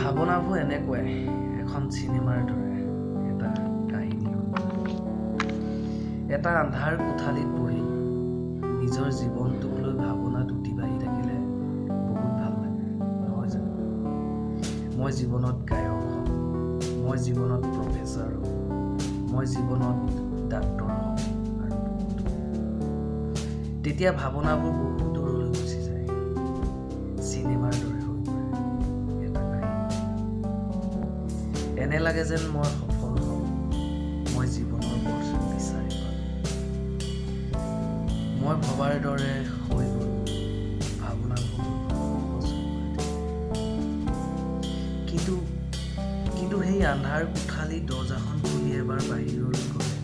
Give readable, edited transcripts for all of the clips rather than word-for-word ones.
ভাৱনাবোৰ এনেকুৱাই এখন চিনেমাৰ দৰে এটা কাহিনী। এটা আন্ধাৰ কোঠালিত বহি নিজৰ জীৱনটোক লৈ ভাৱনাত অতিবাহি থাকিলে বহুত ভাল লাগে, নহয় জানো? মই জীৱনত গায়ক হ'ম, মই জীৱনত প্ৰফেচাৰ হ'ম, মই জীৱনত ডাক্তৰ হ'ম আৰু বহুত। তেতিয়া ভাৱনাবোৰ বহুত দূৰলৈ গুচি যায়, চিনেমাৰ দৰে হৈ পৰে এটা কাহিনী। এনে লাগে যেন মই সফল হ'ম, মই জীৱনৰ পথ বিচাৰি পাম। মই ভবাৰ দৰে হৈ গ'ল ভাৱনাবোৰ সহজ হৈ পৰে। কিন্তু সেই আন্ধাৰ কোঠালি দৰ্জাখন খুলি এবাৰ বাহিৰলৈ গ'লে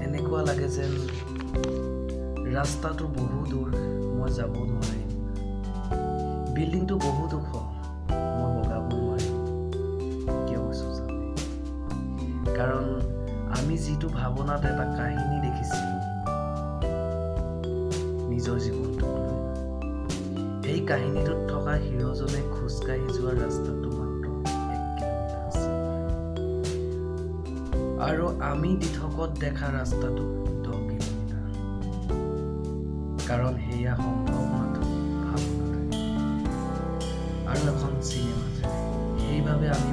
এনেকুৱা লাগে যেন ৰাস্তাটো বহু দূৰ, মই যাব নোৱাৰিম। বিল্ডিংটো বহুত ওখ, মই বগাব নোৱাৰিম। কিয় কৈছোঁ জানে? কাৰণ আমি যিটো ভাৱনাত এটা কাহিনী দেখিছিলোঁ নিজৰ জীৱনটোক লৈ, সেই কাহিনীটোত থকা হিৰোজনে খোজকাঢ়ি যোৱা ৰাস্তাটো মাত্ৰ 1 কিলোমিটাৰ আছে আৰু আমি দিঠকত দেখা ৰাস্তাটো 10 কিলোমিটাৰ। কাৰণ সেয়া সম্ভৱ মাত্ৰ ভাৱনাতে আৰু এখন চিনেমাতে। সেইবাবে আমি